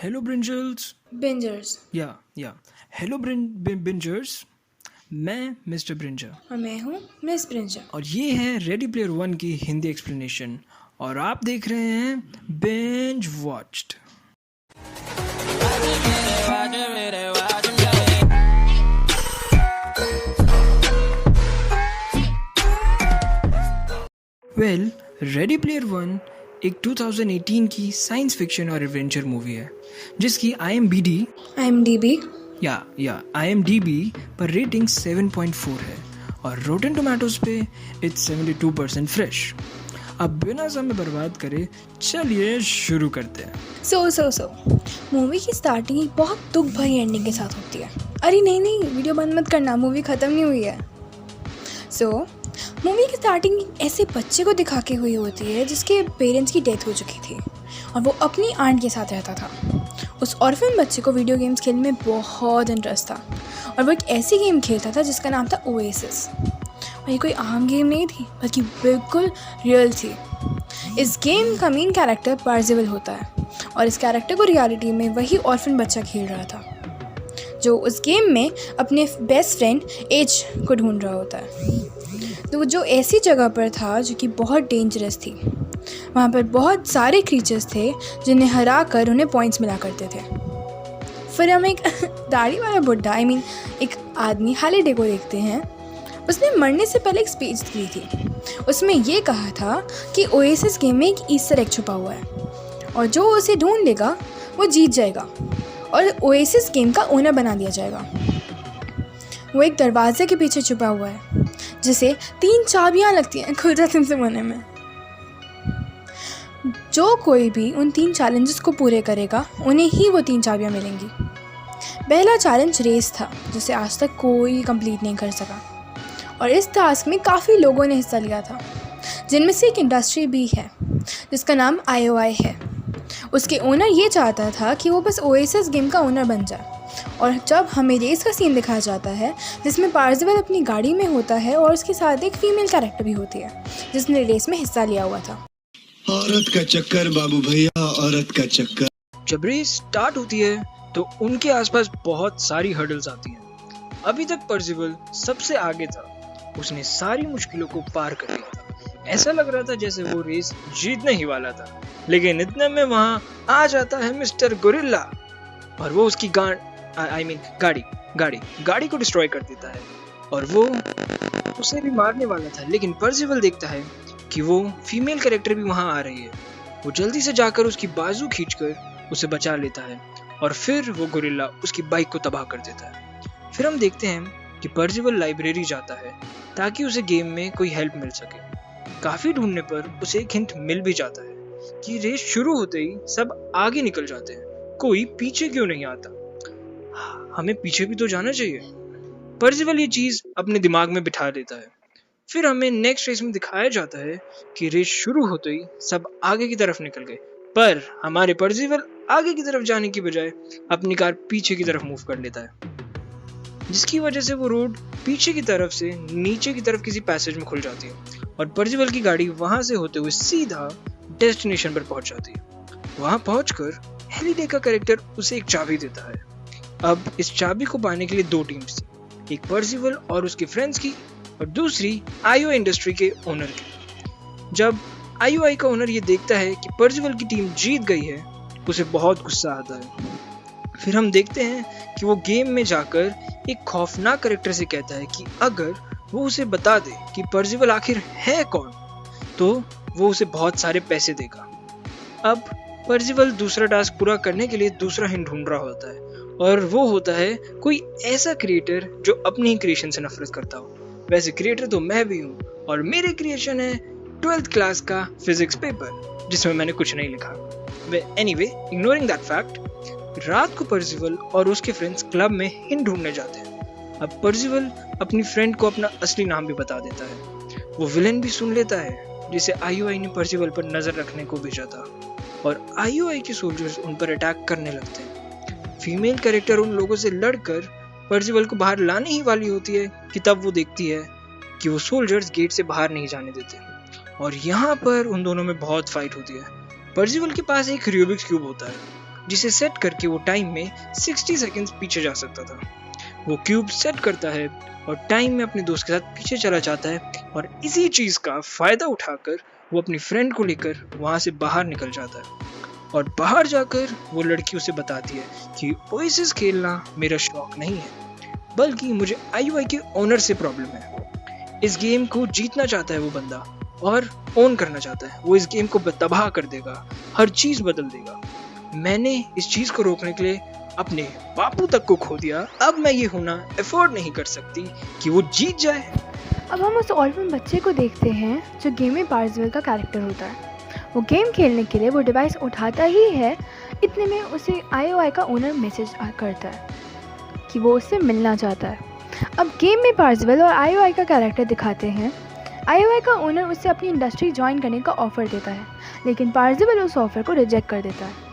Hello brinjals. बिंजर्स। या hello बिंजर्स। मैं mister brinjal और मैं हूँ मिस ब्रिंजर। और ये है रेडी प्लेयर वन की हिंदी एक्सप्लेनेशन और आप देख रहे हैं binge watched. Well, ready player one एक 2018 की साइंस फिक्शन और एडवेंचर मूवी है जिसकी IMDb पर रेटिंग 7.4 है और रोटेन टोमेटोज पे इट्स 72% फ्रेश। अब बिना समय बर्बाद करे चलिए शुरू करते हैं। सो मूवी की स्टार्टिंग ही बहुत दुख भरी एंडिंग के साथ होती है। अरे नहीं, वीडियो बंद मत करना, मूवी ख़त्म नहीं हुई है। मूवी की स्टार्टिंग ऐसे बच्चे को दिखा के हुई होती है जिसके पेरेंट्स की डेथ हो चुकी थी और वो अपनी आंट के साथ रहता था। उस ऑर्फन बच्चे को वीडियो गेम्स खेलने में बहुत इंटरेस्ट था और वो एक ऐसी गेम खेलता था जिसका नाम था ओएसिस। और ये कोई आम गेम नहीं थी बल्कि बिल्कुल रियल थी। इस गेम का मेन कैरेक्टर पार्जिवल होता है और इस कैरेक्टर को रियलिटी में वही ऑर्फन बच्चा खेल रहा था जो उस गेम में अपने बेस्ट फ्रेंड एज को ढूंढ रहा होता है। तो जो ऐसी जगह पर था जो कि बहुत डेंजरस थी, वहाँ पर बहुत सारे क्रीचर्स थे जिन्हें हरा कर उन्हें पॉइंट्स मिला करते थे। फिर हम एक दाढ़ी वाला बुड्ढा एक आदमी हालीडे को देखते हैं। उसने मरने से पहले एक स्पीच दी थी। उसमें ये कहा था कि ओएसिस गेम में एक ईस्टर एग छुपा हुआ है और जो उसे ढूंढ लेगा वो जीत जाएगा और ओएसिस गेम का ओनर बना दिया जाएगा। वो एक दरवाजे के पीछे छुपा हुआ है जिसे 3 चाबियां लगती हैं खुल जाते से होने में। जो कोई भी उन 3 चैलेंजेस को पूरे करेगा उन्हें ही वो 3 चाबियां मिलेंगी। पहला चैलेंज रेस था जिसे आज तक कोई कंप्लीट नहीं कर सका और इस टास्क में काफ़ी लोगों ने हिस्सा लिया था, जिनमें से एक इंडस्ट्री भी है जिसका नाम IOI है। उसके ओनर ये चाहता था कि वो बस ओएसिस गेम का ओनर बन जाए और जब हमें रेस का सीन दिखाया जाता है जिसमें पार्जिवल अपनी गाड़ी में होता है और उसके साथ एक फीमेल कैरेक्टर भी होती है जिसने रेस में हिस्सा लिया हुआ था। औरत का चक्कर बाबू भैया, औरत का चक्कर। जब रेस स्टार्ट होती है तो उनके आसपास बहुत सारी हर्डल्स आती हैं। अभी तक पार्जिवल सबसे आगे था, उसने सारी मुश्किलों को पार कर लिया था। ऐसा लग रहा था जैसे वो रेस जीतने ही वाला था, लेकिन इतने में वहां आ जाता है मिस्टर गोरिल्ला और वो उसकी गाड़ी को डिस्ट्रॉय कर देता है और वो उसे भी मारने वाला था। लेकिन पार्जिवल देखता है कि वो फीमेल कैरेक्टर भी वहां आ रही है। वो जल्दी से जाकर उसकी बाजू खींचकर उसे बचा लेता है और फिर वो गोरिल्ला उसकी बाइक को तबाह कर देता है। फिर हम देखते हैं कि पार्जिवल लाइब्रेरी जाता है ताकि उसे गेम में कोई हेल्प मिल सके। काफी ढूंढने पर उसे एक हिंट मिल भी जाता है कि रेस शुरू होते ही सब आगे निकल जाते हैं, कोई पीछे क्यों नहीं आता, हमें पीछे भी तो जाना चाहिए। पार्जिवल ये चीज अपने दिमाग में बिठा देता है। फिर हमें नेक्स्ट रेस में दिखाया जाता है कि रेस शुरू होते ही सब आगे की तरफ निकल गए, पर हमारे पार्जिवल आगे की तरफ जाने की बजाय अपनी कार पीछे की तरफ मूव कर लेता है, जिसकी वजह से वो रोड पीछे की तरफ से नीचे की तरफ किसी पैसेज में खुल जाती है और पार्जिवल की गाड़ी वहां से होते हुए सीधा डेस्टिनेशन पर पहुंच जाती है। वहां पहुंचकर हेलीडे का कैरेक्टर उसे एक चाबी देता है। अब इस चाबी को पाने के लिए 2 टीम्स थी, एक पार्जिवल और उसके फ्रेंड्स की और दूसरी IOI इंडस्ट्री के ओनर की। जब IOI का ओनर ये देखता है कि पार्जिवल की टीम जीत गई है, उसे बहुत गुस्सा आता है। फिर हम देखते हैं कि वो गेम में जाकर एक खौफनाक कैरेक्टर से कहता है कि अगर वो उसे बता दे कि पार्जिवल आखिर है कौन तो वो उसे बहुत सारे पैसे देगा। अब पार्जिवल दूसरा टास्क पूरा करने के लिए दूसरा हिंट ढूंढ रहा होता है और वो होता है कोई ऐसा क्रिएटर जो अपनी ही क्रिएशन से नफरत करता हो। वैसे क्रिएटर तो मैं भी हूँ और मेरे क्रिएशन है 12th क्लास का फिजिक्स पेपर जिसमें मैंने कुछ नहीं लिखा। एनीवे, इग्नोरिंग दैट फैक्ट, रात को पार्जिवल और उसके फ्रेंड्स क्लब में हिंट ढूंढने जाते हैं। अब पार्जिवल अपनी फ्रेंड को अपना असली नाम भी बता देता है। वो विलेन भी सुन लेता है जिसे IOI ने पार्जिवल पर नजर रखने को भेजा था और IOI के सोल्जर्स उन पर अटैक करने लगते हैं। फीमेल कैरेक्टर उन लोगों से लड़कर पार्जिवल को बाहर लाने ही वाली होती है कि तब वो देखती है कि वो सोल्जर्स गेट से बाहर नहीं जाने देते और यहाँ पर उन दोनों में बहुत फाइट होती है। पार्जिवल के पास एक रूबिक्स क्यूब होता है जिसे सेट करके वो टाइम में 60 सेकंड्स पीछे जा सकता था। वो क्यूब सेट करता है और टाइम में अपने दोस्त के साथ पीछे चला जाता है और इसी चीज का फायदा उठाकर वो अपनी फ्रेंड को लेकर वहां से बाहर निकल जाता है। और बाहर जाकर वो लड़की उसे बताती है कि ओएसिस खेलना मेरा शौक नहीं है, बल्कि मुझे IUI के ओनर से प्रॉब्लम है। इस गेम को जीतना चाहता है वो बंदा और ओन करना चाहता है। वो इस गेम को तबाह कर देगा, हर चीज बदल देगा। मैंने इस चीज को रोकने के लिए अपने बापू तक को खो दिया। अब मैं ये होना अफोर्ड नहीं कर सकती कि वो जीत जाए। अब हम उस ऑर्फन बच्चे को देखते हैं जो गेम में पार्जिवल का कैरेक्टर होता है। वो गेम खेलने के लिए वो डिवाइस उठाता ही है, इतने में उसे IOI का ओनर मैसेज करता है कि वो उससे मिलना चाहता है। अब गेम में पार्जिवल और IOI का कैरेक्टर दिखाते हैं। IOI का ओनर उसे अपनी इंडस्ट्री ज्वाइन करने का ऑफ़र देता है, लेकिन पार्जिवल उस ऑफ़र को रिजेक्ट कर देता है।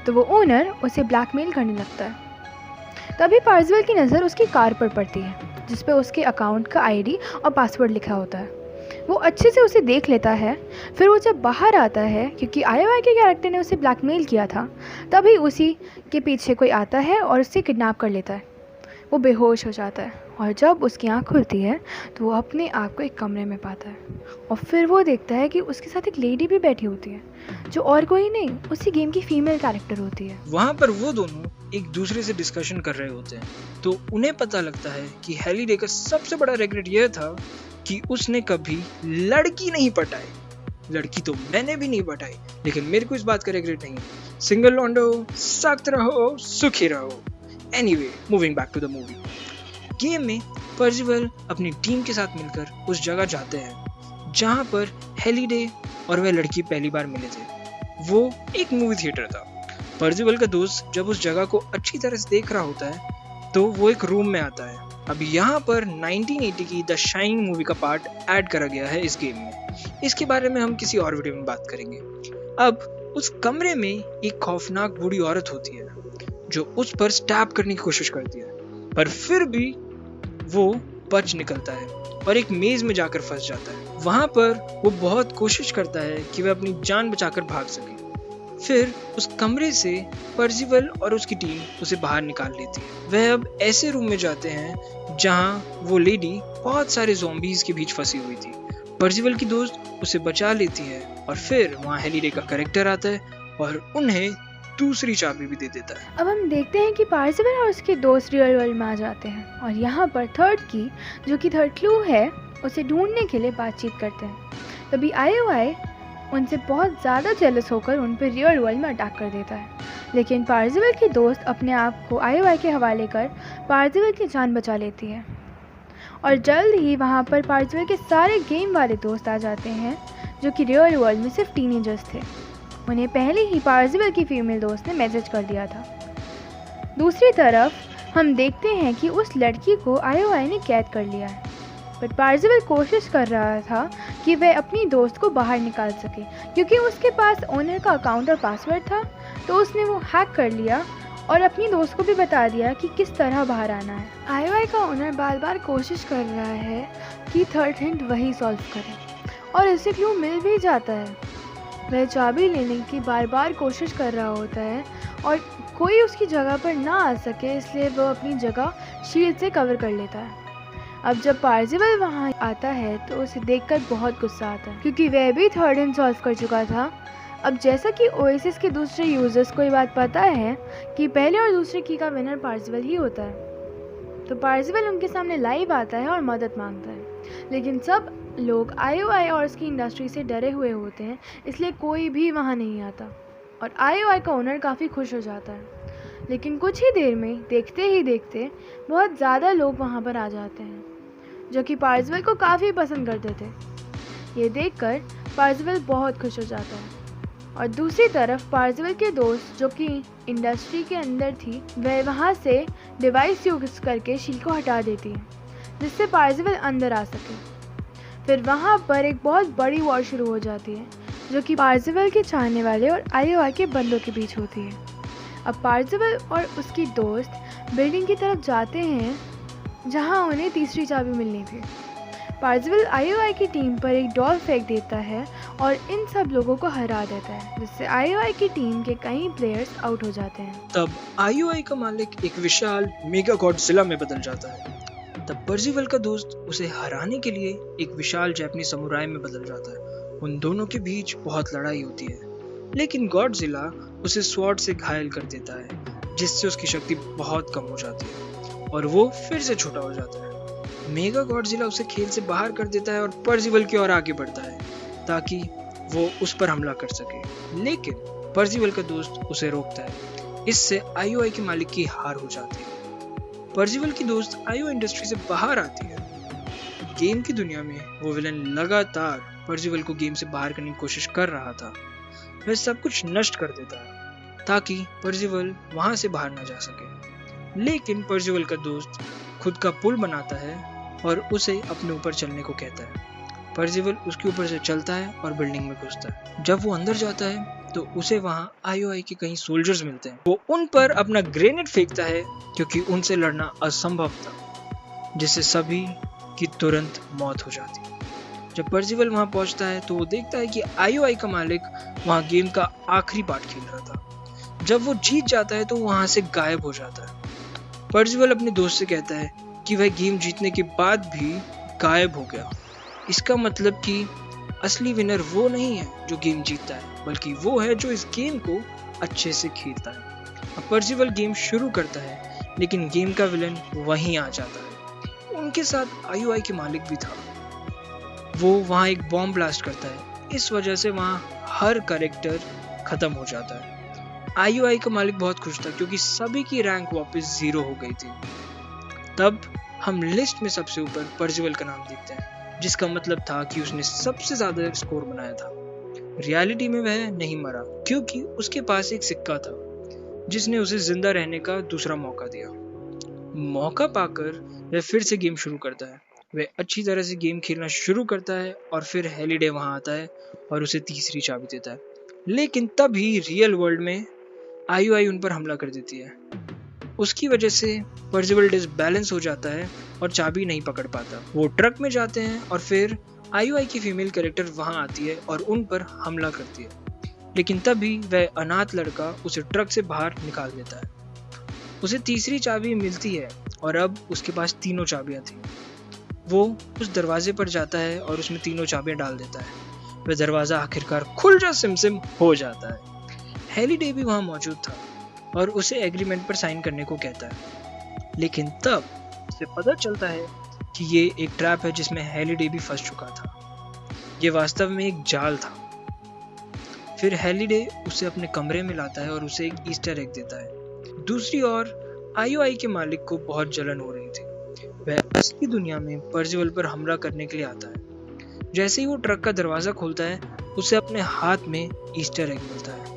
तो वो ओनर उसे ब्लैकमेल करने लगता है। तभी पार्जिवल की नज़र उसकी कार पर पड़ती है, जिस पे उसके अकाउंट का ID और पासवर्ड लिखा होता है। वो अच्छे से उसे देख लेता है। फिर वो जब बाहर आता है, क्योंकि IOI के कैरेक्टर ने उसे ब्लैकमेल किया था, तभी उसी के पीछे कोई आता है और उसे किडनैप कर लेता है। वो बेहोश हो जाता है और जब उसकी आँख खुलती है तो वो अपने आप को एक कमरे में पाता है और फिर वो देखता है कि उसके साथ एक लेडी भी बैठी होती है, जो और कोई नहीं, उसी गेम की फीमेल कैरेक्टर होती है। वहाँ पर वो दोनों एक दूसरे से डिस्कशन कर रहे होते हैं, तो उन्हें पता लगता है कि हेलीडे का सबसे बड़ा रिग्रेट यह था कि उसने कभी लड़की नहीं पटाई। लड़की तो मैंने भी नहीं पटाई, लेकिन मेरे को इस बात का रिग्रेट नहीं है। सिंगल लॉन्डो, सख्त रहो, सुखी रहो। Anyway, moving back to the movie. Game में पर्जिवल अपनी टीम के साथ मिलकर उस जगह जाते हैं जहां पर हेलीडे और वह लड़की पहली बार मिले थे। वो एक मूवी थिएटर था। पर्जिवल का दोस्त जब उस जगह को अच्छी तरह से देख रहा होता है तो वो एक रूम में आता है। अब यहाँ पर 1980 की द शाइनिंग मूवी का पार्ट ऐड करा गया है इस गेम में। इसके बारे में हम किसी और वीडियो में बात करेंगे। अब उस कमरे में एक खौफनाक बूढ़ी औरत होती है जो उस पर स्टैब करने की कोशिश करती है, पर फिर भी वो बच निकलता है और एक मेज में जाकर फंस जाता है। वहां पर वो बहुत कोशिश करता है कि वह अपनी जान बचाकर भाग सके। फिर उस कमरे से पर्जिवल और उसकी टीम उसे बाहर निकाल लेती है। वह अब ऐसे रूम में जाते हैं जहां वो लेडी बहुत सारे ज़ॉम्बीज़ के बीच फंसी हुई थी। पर्जिवल की दोस्त उसे बचा लेती है और फिर वहाँ हेलीडे का कैरेक्टर आता है और उन्हें दूसरी चाबी भी दे देता है। अब हम देखते हैं कि पार्जिवल और उसके दोस्त रियल वर्ल्ड में आ जाते हैं और यहाँ पर थर्ड की, जो कि थर्ड क्लू है, उसे ढूंढने के लिए बातचीत करते हैं। तभी IOI उनसे बहुत ज़्यादा जेलस होकर उन पर रियल वर्ल्ड में अटैक कर देता है, लेकिन पार्जिवल की दोस्त अपने आप को IOI के हवाले कर पार्जिवल की जान बचा लेती है। और जल्द ही वहाँ पर पार्जिवल के सारे गेम वाले दोस्त आ जाते हैं, जो कि रियल वर्ल्ड में सिर्फ टीनेजर्स थे। उन्हें पहले ही पार्जिवल की फीमेल दोस्त ने मैसेज कर दिया था। दूसरी तरफ हम देखते हैं कि उस लड़की को IOI ने कैद कर लिया है, बट पार्जिवल कोशिश कर रहा था कि वह अपनी दोस्त को बाहर निकाल सके, क्योंकि उसके पास ओनर का अकाउंट और पासवर्ड था। तो उसने वो हैक कर लिया और अपनी दोस्त को भी बता दिया कि किस तरह बाहर आना है। IOI का ओनर बार बार कोशिश कर रहा है कि थर्ड हिंट वही सॉल्व करे और इसे क्लू मिल भी जाता है। वह चाबी लेने की बार बार कोशिश कर रहा होता है और कोई उसकी जगह पर ना आ सके, इसलिए वह अपनी जगह शील्ड से कवर कर लेता है। अब जब पार्जिवल वहाँ आता है तो उसे देखकर बहुत गुस्सा आता है, क्योंकि वह भी थर्ड हिंट सॉल्व कर चुका था। अब जैसा कि ओएसिस के दूसरे यूजर्स को ये बात पता है कि पहले और दूसरे की का विनर पार्जिवल ही होता है, तो पार्जिवल उनके सामने लाइव आता है और मदद मांगता है। लेकिन सब लोग IOI और उसकी इंडस्ट्री से डरे हुए होते हैं, इसलिए कोई भी वहाँ नहीं आता और IOI का ओनर काफ़ी खुश हो जाता है। लेकिन कुछ ही देर में देखते ही देखते बहुत ज़्यादा लोग वहाँ पर आ जाते हैं, जो कि पार्जिवल को काफ़ी पसंद करते थे। ये देखकर पार्जिवल बहुत खुश हो जाता है और दूसरी तरफ पार्जिवल के दोस्त, जो कि इंडस्ट्री के अंदर थी, वह वहाँ से डिवाइस यूज करके शील्ड को हटा देती है, जिससे पार्जिवल अंदर आ सके। फिर वहाँ पर एक बहुत बड़ी वॉर शुरू हो जाती है, जो कि पार्जिवल के चाहने वाले और IOI के बंदों के बीच होती है। अब पार्जिवल और उसकी दोस्त बिल्डिंग की तरफ जाते हैं जहाँ उन्हें तीसरी चाबी मिलनी थी। पार्जिवल IOI की टीम पर एक डॉल फेंक देता है और इन सब लोगों को हरा देता है, जिससे आईओआई की टीम के कई प्लेयर्स आउट हो जाते हैं। तब आईओआई का मालिक एक विशाल मेगा गॉडजिला में बदल जाता है। तब पर्जिवल का दोस्त उसे हराने के लिए एक विशाल जापानी समुराई में बदल जाता है। उन दोनों के बीच बहुत लड़ाई होती है, लेकिन गॉडजिला उसे स्वॉर्ड से घायल कर देता है, जिससे उसकी शक्ति बहुत कम हो जाती है और वो फिर से छोटा हो जाता है। मेगा गॉडजिला उसे खेल से बाहर कर देता है और पर्जिवल की ओर आगे बढ़ता है ताकि वो उस पर हमला कर सके, लेकिन पर्जिवल का दोस्त उसे रोकता है। इससे आईओआई के मालिक की हार हो जाती है। पर्जिवल की दोस्त आईओआई इंडस्ट्री से बाहर आती है। गेम की दुनिया में वो विलन लगातार पर्जिवल को गेम से बाहर करने की कोशिश कर रहा था। वह सब कुछ नष्ट कर देता है ताकि पर्जिवल वहां से बाहर ना जा सके, लेकिन पर्जिवल का दोस्त खुद का पुल बनाता है और उसे अपने ऊपर चलने को कहता है। पर्जिवल उसके ऊपर से चलता है और बिल्डिंग में घुसता है। जब वो अंदर जाता है तो उसे वहां आईओआई के कई सोल्जर्स मिलते हैं। वो उन पर अपना ग्रेनेड फेंकता है क्योंकि उनसे लड़ना असंभव था, जिससे सभी की तुरंत मौत हो जाती है। जब पर्जिवल वहां पहुंचता है तो वो देखता है कि आईओआई का मालिक वहां गेम का आखिरी पार्ट खेल रहा था। जब वो जीत जाता है तो वहां से गायब हो जाता है। पर्जिवल अपने दोस्त से कहता है कि वह गेम जीतने के बाद भी गायब हो गया। इसका मतलब कि असली विनर वो नहीं है जो गेम जीतता है, बल्कि वो है जो इस गेम को अच्छे से खेलता है। अब पर्जिवल गेम शुरू करता है, लेकिन गेम का विलन वहीं आ जाता है। उनके साथ आईओआई के मालिक भी था। वो वहां एक बॉम्ब ब्लास्ट करता है। इस वजह से वहां हर कैरेक्टर खत्म हो जाता है। आईओआई का मालिक बहुत खुश था क्योंकि सभी की रैंक वापस 0 हो गई थी। तब हम लिस्ट में सबसे ऊपर पर्जिवल का नाम देखते हैं, जिसका मतलब था कि उसने सबसे ज्यादा स्कोर बनाया था। रियलिटी में वह नहीं मरा क्योंकि उसके पास एक सिक्का था जिसने उसे जिंदा रहने का दूसरा मौका दिया। मौका पाकर वह फिर से गेम शुरू करता है। वह अच्छी तरह से गेम खेलना शुरू करता है और फिर हेलिडे वहां आता है और उसे तीसरी चाबी देता है, लेकिन तभी रियल वर्ल्ड में आईओआई उन पर हमला कर देती है। उसकी वजह से पर्जिवल डिसबैलेंस हो जाता है और चाबी नहीं पकड़ पाता। वो ट्रक में जाते हैं और फिर आईओआई की फीमेल कैरेक्टर वहां आती है और उन पर हमला करती है, लेकिन तभी वह अनाथ लड़का उसे ट्रक से बाहर निकाल देता है। उसे तीसरी चाबी मिलती है और अब उसके पास तीनों चाबियां थी। वो उस दरवाजे पर जाता है और उसमें तीनों चाबियां डाल देता है। वह दरवाजा आखिरकार खुल जा सिमसिम हो जाता है। हेलिडे भी वहां मौजूद था और उसे एग्रीमेंट पर साइन करने को कहता है, लेकिन तब उसे पता चलता है कि ये एक ट्रैप है जिसमें हेलिडे भी फंस चुका था। ये वास्तव में एक जाल था। फिर हेलिडे उसे अपने कमरे में लाता है और उसे एक ईस्टर एग देता है। दूसरी ओर आईओआई के मालिक को बहुत जलन हो रही थी। वह असली दुनिया में पर्जिवल पर हमला करने के लिए आता है। जैसे ही वो ट्रक का दरवाजा खोलता है, उसे अपने हाथ में ईस्टर एग मिलता है।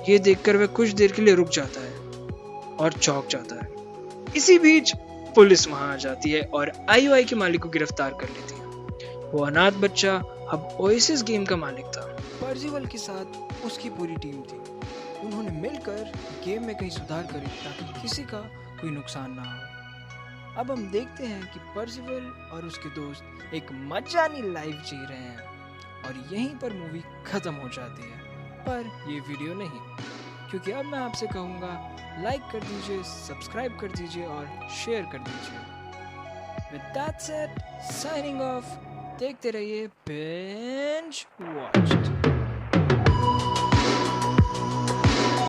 ये देखकर वह कुछ देर के लिए रुक जाता है और चौंक जाता है। इसी बीच पुलिस वहां आ जाती है और आईओआई के मालिक को गिरफ्तार कर लेती है। वो अनाथ बच्चा अब ओएसिस गेम का मालिक था। पर्जिवल के साथ उसकी पूरी टीम थी। उन्होंने मिलकर गेम में कहीं सुधार करे ताकि किसी का कोई नुकसान ना हो। अब हम देखते हैं कि पर्जिवल और उसके दोस्त एक मजानी लाइफ जी रहे हैं और यहीं पर मूवी खत्म हो जाती है। पर ये वीडियो नहीं, क्योंकि अब मैं आपसे कहूँगा लाइक कर दीजिए, सब्सक्राइब कर दीजिए और शेयर कर दीजिए। With that said, signing off, देखते रहिए बिंज वॉच्ड।